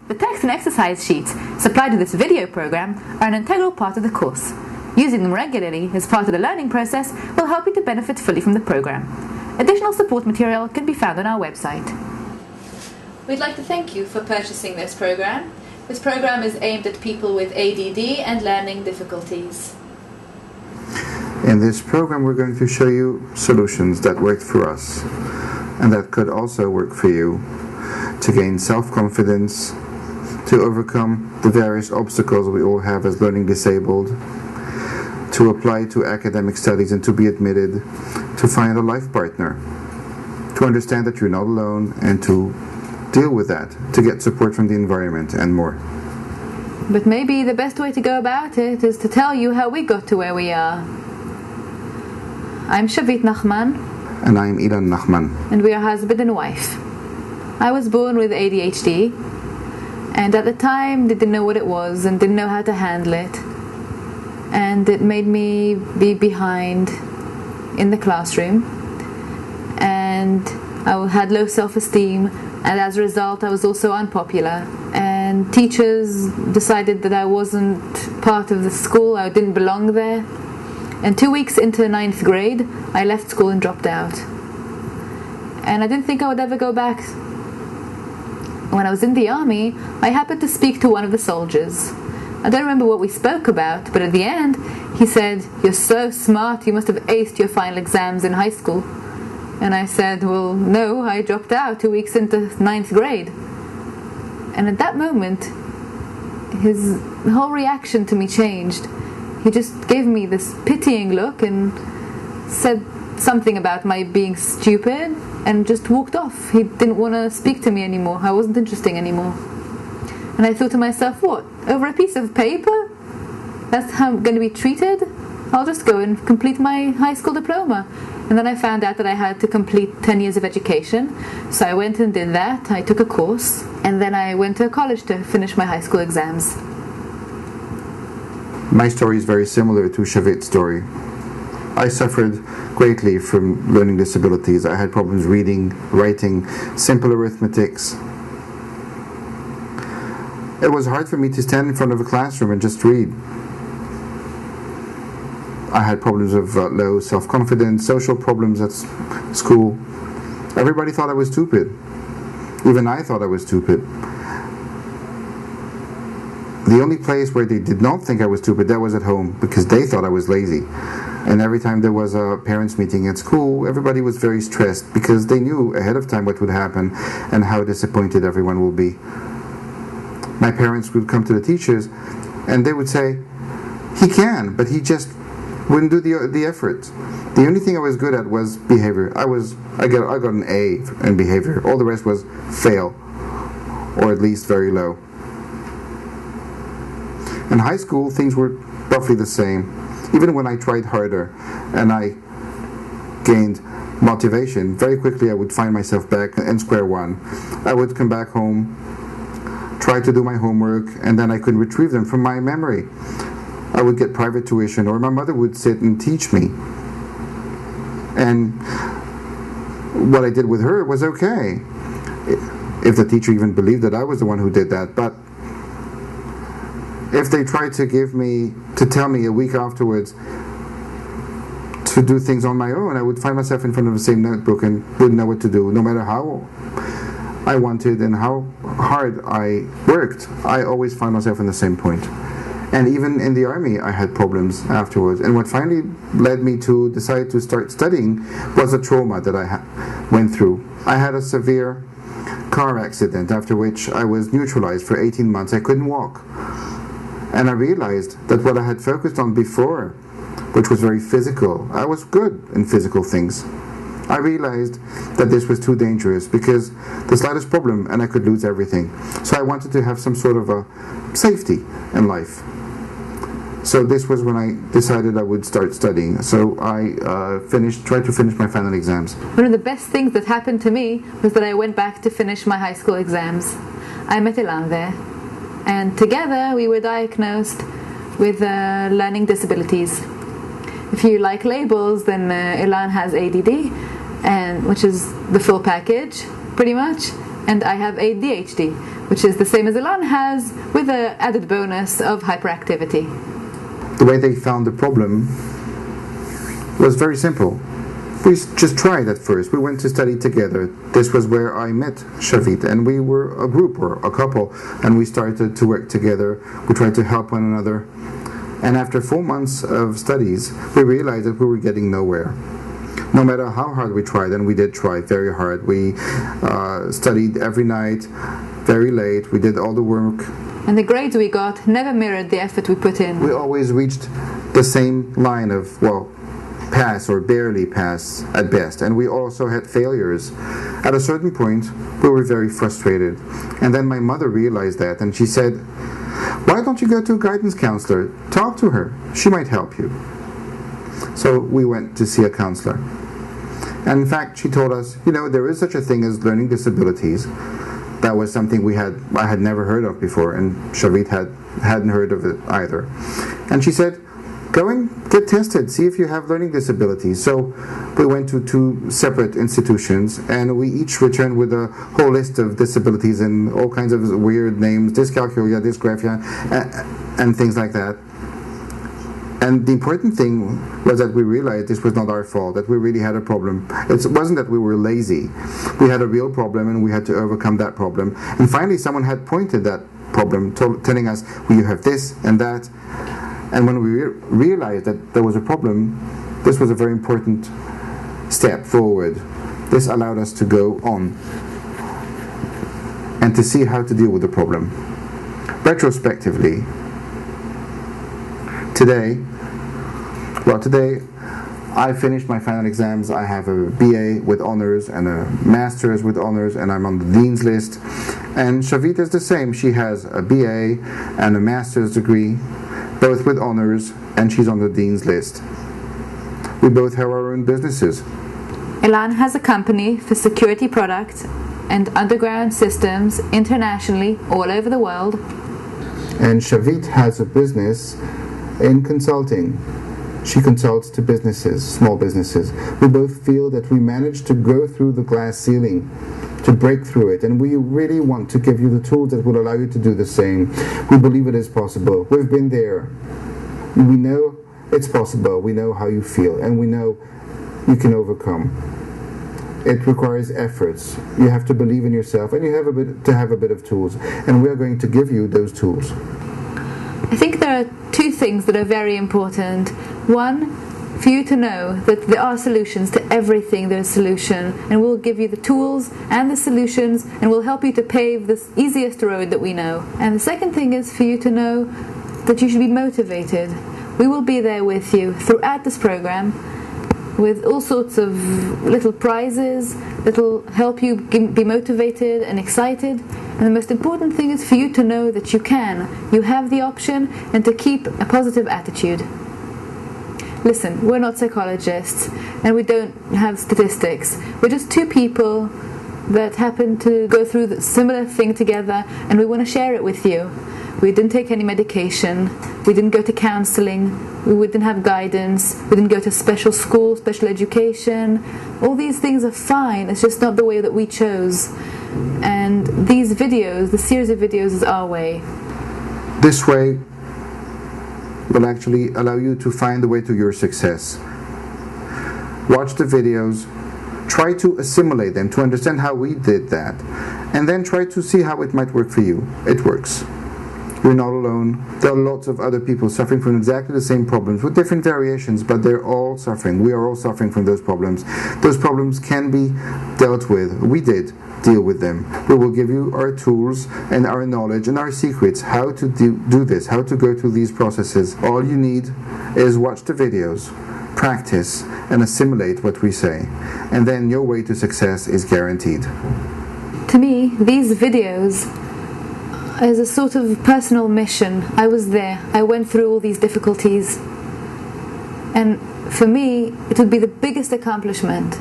The text and exercise sheets supplied to this video program are an integral part of the course. Using them regularly as part of the learning process will help you to benefit fully from the program. Additional support material can be found on our website. We'd like to thank you for purchasing this program. This program is aimed at people with ADD and learning difficulties. In this program we're going to show you solutions that worked for us and that could also work for you to gain self-confidence, to overcome the various obstacles we all have as learning disabled, to apply to academic studies and to be admitted, to find a life partner, to understand that you're not alone and to deal with that, to get support from the environment and more. But maybe the best way to go about it is to tell you how we got to where we are. I'm Shavit Nachman. And I'm Ilan Nachman. And we are husband and wife. I was born with ADHD, and at the time didn't know what it was and didn't know how to handle it. And it made me be behind in the classroom. And I had low self-esteem, and as a result I was also unpopular. And teachers decided that I wasn't part of the school, I didn't belong there. And 2 weeks into 9th grade, I left school and dropped out. And I didn't think I would ever go back. When I was in the army, I happened to speak to one of the soldiers. I don't remember what we spoke about, but at the end, he said, "You're so smart, you must have aced your final exams in high school." And I said, "Well, no, I dropped out 2 weeks into 9th grade." And at that moment, his whole reaction to me changed. He just gave me this pitying look and said something about my being stupid and just walked off. He didn't want to speak to me anymore. I wasn't interesting anymore. And I thought to myself, what? Over a piece of paper? That's how I'm going to be treated? I'll just go and complete my high school diploma. And then I found out that I had to complete 10 years of education. So I went and did that. I took a course. And then I went to college to finish my high school exams. My story is very similar to Shavit's story. I suffered greatly from learning disabilities. I had problems reading, writing, simple arithmetics. It was hard for me to stand in front of a classroom and just read. I had problems of low self-confidence, social problems at school. Everybody thought I was stupid. Even I thought I was stupid. The only place where they did not think I was stupid, that was at home, because they thought I was lazy. And every time there was a parents' meeting at school, everybody was very stressed because they knew ahead of time what would happen and how disappointed everyone will be. My parents would come to the teachers and they would say, "He can, but he just wouldn't do the effort." The only thing I was good at was behavior. I got an A in behavior. All the rest was fail, or at least very low. In high school, things were roughly the same. Even when I tried harder and I gained motivation, very quickly I would find myself back in square one. I would come back home, try to do my homework, and then I could retrieve them from my memory. I would get private tuition, or my mother would sit and teach me. And what I did with her was okay, if the teacher even believed that I was the one who did that. But if they tried to tell me a week afterwards to do things on my own, I would find myself in front of the same notebook and wouldn't know what to do. No matter how I wanted and how hard I worked, I always found myself in the same point. And even in the army, I had problems afterwards. And what finally led me to decide to start studying was a trauma that I went through. I had a severe car accident, after which I was neutralized for 18 months. I couldn't walk. And I realized that what I had focused on before, which was very physical, I was good in physical things. I realized that this was too dangerous because the slightest problem and I could lose everything. So I wanted to have some sort of a safety in life. So this was when I decided I would start studying. So I tried to finish my final exams. One of the best things that happened to me was that I went back to finish my high school exams. I met Ilan there, and together we were diagnosed with learning disabilities. If you like labels, then Ilan has ADD, which is the full package, pretty much. and I have ADHD, which is the same as Ilan has, with the added bonus of hyperactivity. The way they found the problem was very simple. We just tried at first. We went to study together. This was where I met Shavit, and we were a group or a couple, and we started to work together. We tried to help one another. And after 4 months of studies, we realized that we were getting nowhere. No matter how hard we tried, and we did try very hard. We studied every night, very late. We did all the work. And the grades we got never mirrored the effort we put in. We always reached the same line of, pass or barely pass at best. And we also had failures. At a certain point, we were very frustrated. And then my mother realized that, and she said, "Why don't you go to a guidance counselor? Talk to her. She might help you." So we went to see a counselor. And in fact, she told us, there is such a thing as learning disabilities. That was something I had never heard of before, and Shavit hadn't heard of it either. And she said, "Go and get tested, see if you have learning disabilities." So we went to 2 separate institutions, and we each returned with a whole list of disabilities and all kinds of weird names, dyscalculia, dysgraphia, and things like that. And the important thing was that we realized this was not our fault, that we really had a problem. It wasn't that we were lazy. We had a real problem, and we had to overcome that problem. And finally, someone had pointed that problem, telling us, "Well, you have this and that." And when we realized that there was a problem, this was a very important step forward. This allowed us to go on and to see how to deal with the problem. Retrospectively, today I finished my final exams. I have a BA with honors and a master's with honors, and I'm on the dean's list. And Shavit is the same. She has a BA and a master's degree, both with honors, and she's on the dean's list. We both have our own businesses. Ilan has a company for security products and underground systems internationally, all over the world. And Shavit has a business in consulting. She consults to businesses, small businesses. We both feel that we managed to go through the glass ceiling, to break through it, and we really want to give you the tools that will allow you to do the same. We believe it is possible. We've been there. We know it's possible. We know how you feel, and we know you can overcome. It requires efforts. You have to believe in yourself, and you have to have a bit of tools, and we are going to give you those tools. I think there are 2 things that are very important. One, for you to know that there are solutions to everything. There's a solution, and we'll give you the tools and the solutions, and we'll help you to pave the easiest road that we know. And the second thing is for you to know that you should be motivated. We will be there with you throughout this program with all sorts of little prizes that will help you be motivated and excited. And the most important thing is for you to know that you have the option, and to keep a positive attitude. Listen, we're not psychologists, and we don't have statistics. We're just 2 people that happen to go through the similar thing together, and we want to share it with you. We didn't take any medication. We didn't go to counseling. We didn't have guidance. We didn't go to special school, special education. All these things are fine. It's just not the way that we chose. And these videos, the series of videos, is our way. This way will actually allow you to find the way to your success. Watch the videos, try to assimilate them, to understand how we did that, and then try to see how it might work for you. It works. You're not alone. There are lots of other people suffering from exactly the same problems with different variations, but they're all suffering. We are all suffering from those problems. Those problems can be dealt with. We did deal with them. We will give you our tools and our knowledge and our secrets, how to do this, how to go through these processes. All you need is watch the videos, practice, and assimilate what we say. And then your way to success is guaranteed. To me, these videos is a sort of personal mission. I was there. I went through all these difficulties. And for me, it would be the biggest accomplishment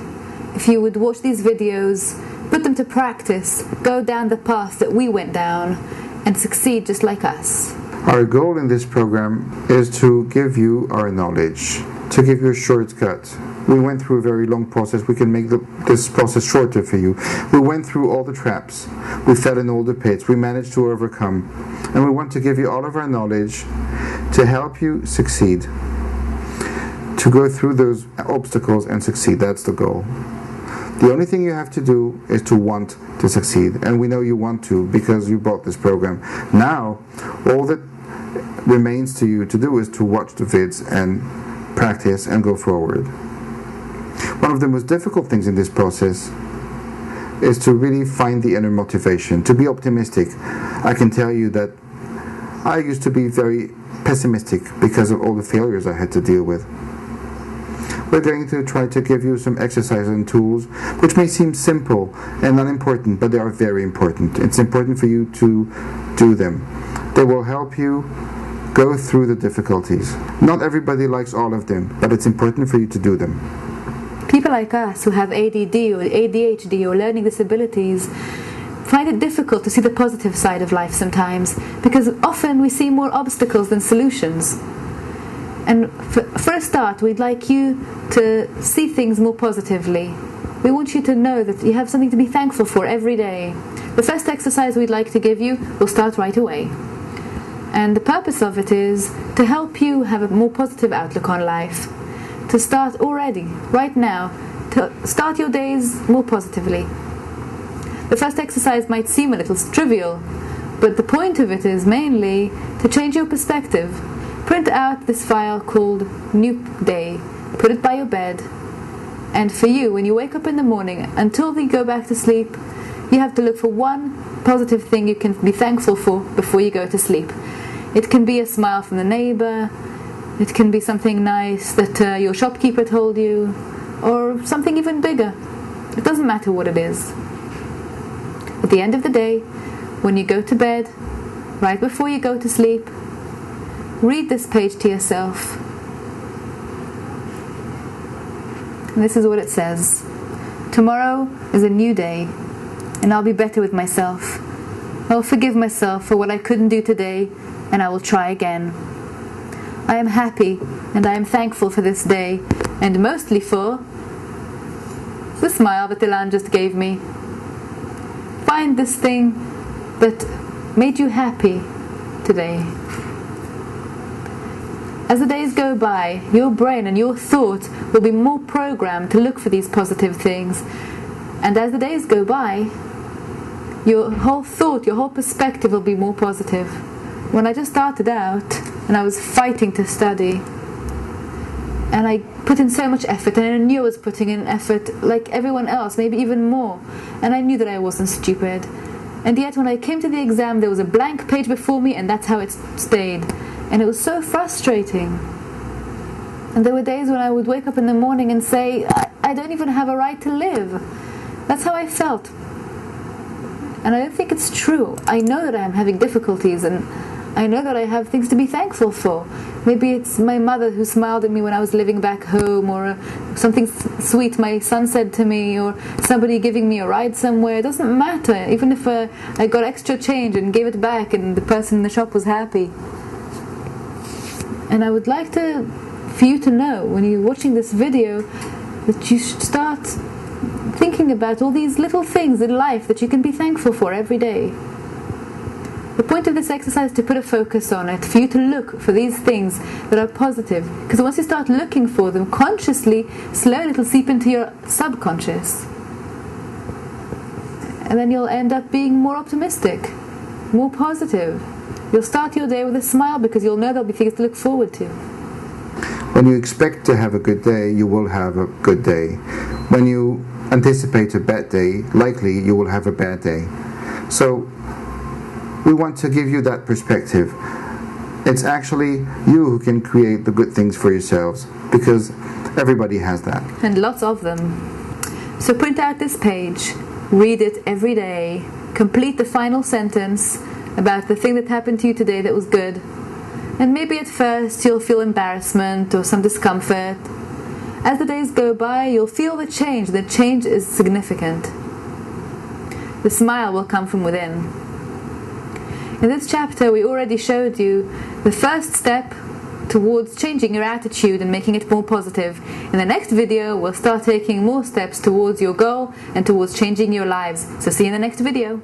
if you would watch these videos, put them to practice, go down the path that we went down, and succeed just like us. Our goal in this program is to give you our knowledge, to give you a shortcut We went through a very long process. We can make this process shorter for you. We went through all the traps. We fell in all the pits. We managed to overcome. And we want to give you all of our knowledge to help you succeed. To go through those obstacles and succeed. That's the goal. The only thing you have to do is to want to succeed. And we know you want to because you bought this program. Now, all that remains to you to do is to watch the vids and practice and go forward. One of the most difficult things in this process is to really find the inner motivation, to be optimistic. I can tell you that I used to be very pessimistic because of all the failures I had to deal with. We're going to try to give you some exercises and tools which may seem simple and unimportant, but they are very important. It's important for you to do them. They will help you go through the difficulties. Not everybody likes all of them, but it's important for you to do them. People like us who have ADD or ADHD or learning disabilities find it difficult to see the positive side of life sometimes, because often we see more obstacles than solutions. And for a start, we'd like you to see things more positively. We want you to know that you have something to be thankful for every day. The first exercise we'd like to give you will start right away. And the purpose of it is to help you have a more positive outlook on life. To start already, right now, to start your days more positively. The first exercise might seem a little trivial, but the point of it is mainly to change your perspective. Print out this file called New Day, put it by your bed, and for you, when you wake up in the morning, until you go back to sleep, you have to look for one positive thing you can be thankful for before you go to sleep. It can be a smile from the neighbor, it can be something nice that your shopkeeper told you, or something even bigger. It doesn't matter what it is. At the end of the day, when you go to bed, right before you go to sleep, read this page to yourself. And this is what it says. Tomorrow is a new day, and I'll be better with myself. I'll forgive myself for what I couldn't do today, and I will try again. I am happy, and I am thankful for this day, and mostly for the smile that Ilan just gave me. Find this thing that made you happy today. As the days go by, your brain and your thought will be more programmed to look for these positive things. And as the days go by, your whole thought, your whole perspective will be more positive. When I just started out, and I was fighting to study, and I put in so much effort, and I knew I was putting in effort like everyone else, maybe even more, and I knew that I wasn't stupid. And yet when I came to the exam, there was a blank page before me, and that's how it stayed. And it was so frustrating. And there were days when I would wake up in the morning and say, I don't even have a right to live. That's how I felt. And I don't think it's true. I know that I'm having difficulties, and I know that I have things to be thankful for. Maybe it's my mother who smiled at me when I was living back home, or something sweet my son said to me, or somebody giving me a ride somewhere. It doesn't matter. Even if I got extra change and gave it back and the person in the shop was happy. And I would like for you to know, when you're watching this video, that you should start thinking about all these little things in life that you can be thankful for every day. The point of this exercise is to put a focus on it, for you to look for these things that are positive. Because once you start looking for them consciously, slowly it'll seep into your subconscious. And then you'll end up being more optimistic, more positive. You'll start your day with a smile because you'll know there'll be things to look forward to. When you expect to have a good day, you will have a good day. When you anticipate a bad day, likely you will have a bad day. So we want to give you that perspective. It's actually you who can create the good things for yourselves, because everybody has that. And lots of them. So print out this page, read it every day, complete the final sentence about the thing that happened to you today that was good. And maybe at first you'll feel embarrassment or some discomfort. As the days go by, you'll feel the change. The change is significant. The smile will come from within. In this chapter, we already showed you the first step towards changing your attitude and making it more positive. In the next video, we'll start taking more steps towards your goal and towards changing your lives. So see you in the next video.